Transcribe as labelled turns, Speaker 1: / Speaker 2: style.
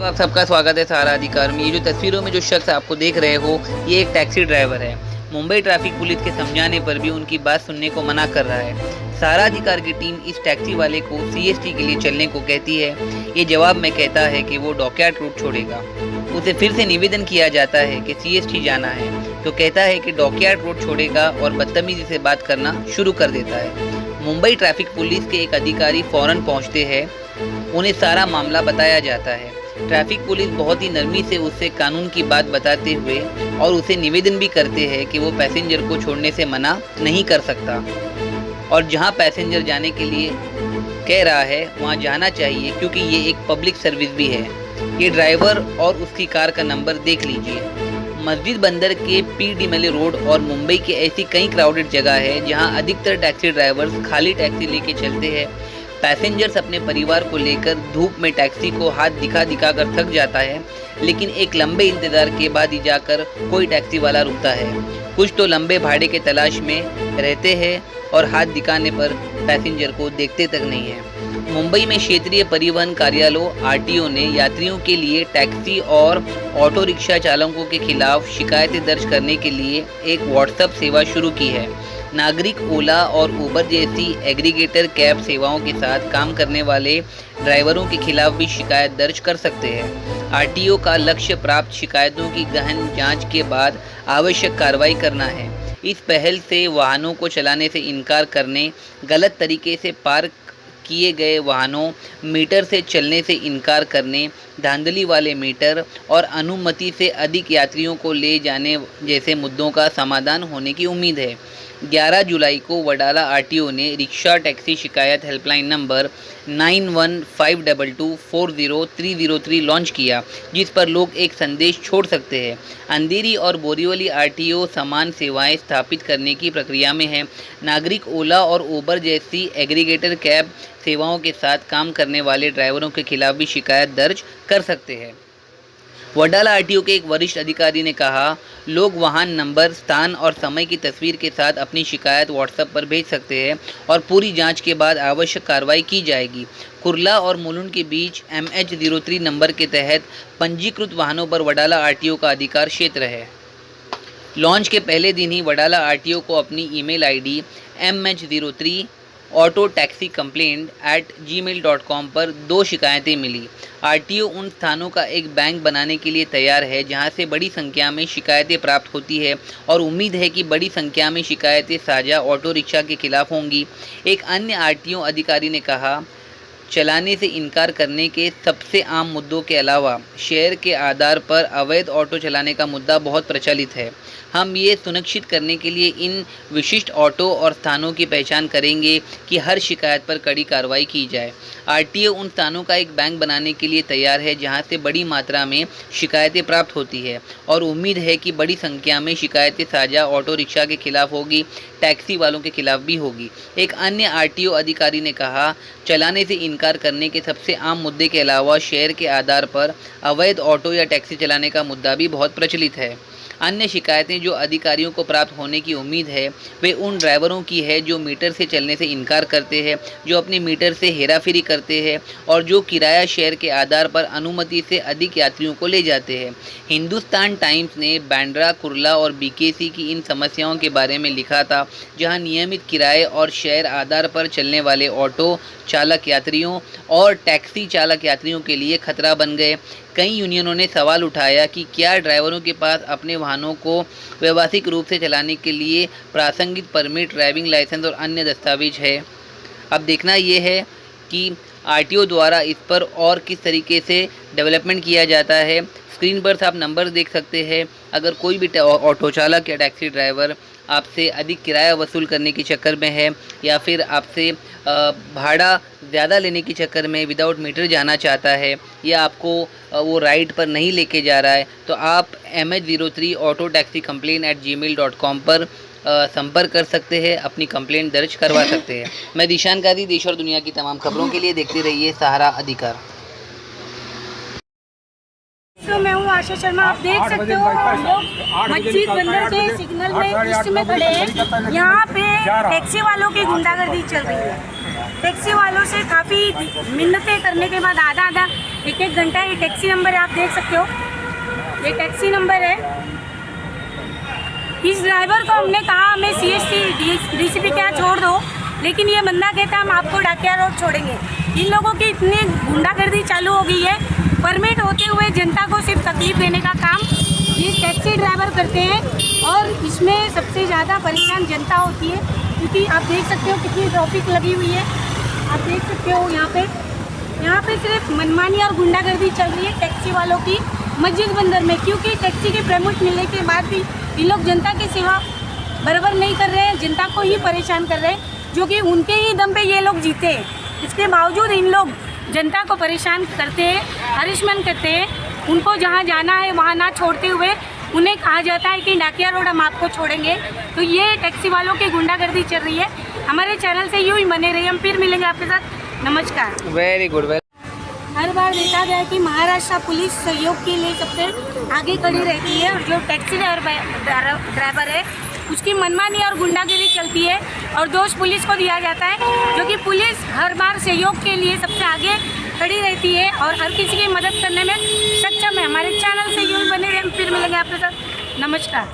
Speaker 1: आप सबका स्वागत है सहारा अधिकार में। ये जो तस्वीरों में जो शख्स आपको देख रहे हो, ये एक टैक्सी ड्राइवर है। मुंबई ट्रैफिक पुलिस के समझाने पर भी उनकी बात सुनने को मना कर रहा है। सहारा अधिकार की टीम इस टैक्सी वाले को सीएसटी के लिए चलने को कहती है। ये जवाब में कहता है कि वो डॉकयार्ड रूट छोड़ेगा। उसे फिर से निवेदन किया जाता है कि सीएसटी जाना है, तो कहता है कि डॉकयार्ड रोड छोड़ेगा और बदतमीजी से बात करना शुरू कर देता है। मुंबई ट्रैफिक पुलिस के एक अधिकारी फौरन पहुंचते हैं। उन्हें सारा मामला बताया जाता है। ट्रैफिक पुलिस बहुत ही नरमी से उससे कानून की बात बताते हुए और उसे निवेदन भी करते हैं कि वो पैसेंजर को छोड़ने से मना नहीं कर सकता और जहां पैसेंजर जाने के लिए कह रहा है वहां जाना चाहिए, क्योंकि ये एक पब्लिक सर्विस भी है। ये ड्राइवर और उसकी कार का नंबर देख लीजिए। मस्जिद बंदर के पी.डी. रोड और मुंबई की ऐसी कई क्राउडेड जगह है जहां अधिकतर टैक्सी ड्राइवर्स खाली टैक्सी लेके चलते हैं। पैसेंजर्स अपने परिवार को लेकर धूप में टैक्सी को हाथ दिखा दिखा कर थक जाता है, लेकिन एक लंबे इंतज़ार के बाद ही जाकर कोई टैक्सी वाला रुकता है। कुछ तो लंबे भाड़े के तलाश में रहते हैं और हाथ दिखाने पर पैसेंजर को देखते तक नहीं है। मुंबई में क्षेत्रीय परिवहन कार्यालयों आरटीओ ने यात्रियों के लिए टैक्सी और ऑटो रिक्शा चालकों के खिलाफ शिकायतें दर्ज करने के लिए एक व्हाट्सएप सेवा शुरू की है। नागरिक ओला और उबर जैसी एग्रीगेटर कैब सेवाओं के साथ काम करने वाले ड्राइवरों के खिलाफ भी शिकायत दर्ज कर सकते हैं। आरटीओ का लक्ष्य प्राप्त शिकायतों की गहन जांच के बाद आवश्यक कार्रवाई करना है। इस पहल से वाहनों को चलाने से इनकार करने, गलत तरीके से पार्क किए गए वाहनों, मीटर से चलने से इनकार करने, धांधली वाले मीटर और अनुमति से अधिक यात्रियों को ले जाने जैसे मुद्दों का समाधान होने की उम्मीद है। 11 जुलाई को वडाला आरटीओ ने रिक्शा टैक्सी शिकायत हेल्पलाइन नंबर 9152240303 लॉन्च किया, जिस पर लोग एक संदेश छोड़ सकते हैं। अंधेरी और बोरीवली आरटीओ समान सेवाएं स्थापित करने की प्रक्रिया में है। नागरिक ओला और उबर जैसी एग्रीगेटर कैब सेवाओं के साथ काम करने वाले ड्राइवरों के खिलाफ भी शिकायत दर्ज कर सकते हैं। वडाला आरटीओ के एक वरिष्ठ अधिकारी ने कहा, लोग वाहन नंबर, स्थान और समय की तस्वीर के साथ अपनी शिकायत व्हाट्सएप पर भेज सकते हैं और पूरी जांच के बाद आवश्यक कार्रवाई की जाएगी। कुर्ला और मुलुंड के बीच MH03 नंबर के तहत पंजीकृत वाहनों पर वडाला आरटीओ का अधिकार क्षेत्र है। लॉन्च के पहले दिन ही वडाला आरटीओ को अपनी ईमेल आईडी MH03autotaxicomplaint@gmail.com पर 2 शिकायतें मिली। आरटीओ उन स्थानों का एक बैंक बनाने के लिए तैयार है जहां से बड़ी संख्या में शिकायतें प्राप्त होती है और उम्मीद है कि बड़ी संख्या में शिकायतें साझा ऑटो रिक्शा के खिलाफ होंगी। एक अन्य आरटीओ अधिकारी ने कहा, चलाने से इनकार करने के सबसे आम मुद्दों के अलावा शेयर के आधार पर अवैध ऑटो चलाने का मुद्दा बहुत प्रचलित है। हम ये सुनिश्चित करने के लिए इन विशिष्ट ऑटो और स्थानों की पहचान करेंगे कि हर शिकायत पर कड़ी कार्रवाई की जाए। आरटीओ उन स्थानों का एक बैंक बनाने के लिए तैयार है जहां से बड़ी मात्रा में शिकायतें प्राप्त होती है और उम्मीद है कि बड़ी संख्या में शिकायतें साझा ऑटो रिक्शा के खिलाफ होगी, टैक्सी वालों के खिलाफ भी होगी। एक अन्य आरटीओ अधिकारी ने कहा, चलाने से इनकार करने के सबसे आम मुद्दे के अलावा शेयर के आधार पर अवैध ऑटो या टैक्सी चलाने का मुद्दा भी बहुत प्रचलित है। अन्य शिकायतें जो अधिकारियों को प्राप्त होने की उम्मीद है वे उन ड्राइवरों की है जो मीटर से चलने से इनकार करते हैं, जो अपने मीटर से हेराफेरी करते हैं और जो किराया शेयर के आधार पर अनुमति से अधिक यात्रियों को ले जाते हैं। हिंदुस्तान टाइम्स ने बांद्रा, कुर्ला और बीकेसी की इन समस्याओं के बारे में लिखा था, जहां नियमित किराए और शेयर आधार पर चलने वाले ऑटो चालक यात्रियों और टैक्सी चालक यात्रियों के लिए खतरा बन गए। कई यूनियनों ने सवाल उठाया कि क्या ड्राइवरों के पास अपने वाहनों को व्यावसायिक रूप से चलाने के लिए प्रासंगिक परमिट, ड्राइविंग लाइसेंस और अन्य दस्तावेज है। अब देखना ये है कि आरटीओ द्वारा इस पर और किस तरीके से डेवलपमेंट किया जाता है। स्क्रीन पर आप नंबर देख सकते हैं। अगर कोई भी ऑटो चालक या टैक्सी ड्राइवर आपसे अधिक किराया वसूल करने के चक्कर में है या फिर आपसे भाड़ा ज़्यादा लेने के चक्कर में विदाउट मीटर जाना चाहता है या आपको वो राइड पर नहीं लेके जा रहा है, तो आप MH03autotaxicomplaint@gmail.com पर संपर्क कर सकते हैं, अपनी कंप्लेंट दर्ज करवा सकते हैं। मैं दिशान कादी, देश और दुनिया की तमाम खबरों के लिए देखते रहिए सहारा अधिकार।
Speaker 2: तो मैं हूँ आशा शर्मा। आप देख सकते हो हम लोग मस्जिद बंदर के सिग्नल में लिस्ट में खड़े हैं। यहाँ पे टैक्सी वालों की गुंडागर्दी चल रही है। टैक्सी वालों से काफ़ी मिन्नतें करने के बाद आधा एक घंटा ये टैक्सी नंबर है, आप देख सकते हो, ये टैक्सी नंबर है। इस ड्राइवर को हमने कहा हमें CST DCP के यहाँ छोड़ दो, लेकिन ये बंदा कहता हम आपको डाकिया रोड छोड़ेंगे। इन लोगों की इतनी गुंडागर्दी चालू हो गई है, परमिट होते हुए जनता को सिर्फ तकलीफ देने का काम ये टैक्सी ड्राइवर करते हैं। और इसमें सबसे ज़्यादा परेशान जनता होती है, क्योंकि आप देख सकते हो कितनी ट्रैफिक लगी हुई है। आप देख सकते हो यहाँ पे सिर्फ मनमानी और गुंडागर्दी चल रही है टैक्सी वालों की मस्जिद बंदर में, क्योंकि टैक्सी के परमिट मिलने के बाद भी ये लोग जनता की सेवा बराबर नहीं कर रहे हैं, जनता को ही परेशान कर रहे हैं, जो कि उनके ही दम पे ये लोग जीते हैं। इसके बावजूद इन लोग जनता को परेशान करते हैं, हरिशमेंट करते हैं। उनको जहाँ जाना है वहाँ ना छोड़ते हुए उन्हें कहा जाता है कि डाकिया रोड हम आपको छोड़ेंगे। तो ये टैक्सी वालों की गुंडागर्दी चल रही है। हमारे चैनल से यूँ ही बने रहिए, हम फिर मिलेंगे आपके साथ। नमस्कार।
Speaker 1: Very good.
Speaker 2: हर बार देखा गया है कि महाराष्ट्र पुलिस सहयोग के लिए सबसे आगे खड़ी रहती है, और जो टैक्सी ड्राइवर है उसकी मनमानी और गुंडागिरी चलती है और दोष पुलिस को दिया जाता है, जो कि पुलिस हर बार सहयोग के लिए सबसे आगे खड़ी रहती है और हर किसी की मदद करने में सक्षम है। हमारे चैनल से यूँ बने रहे, फिर मिलेंगे आपके साथ। नमस्कार।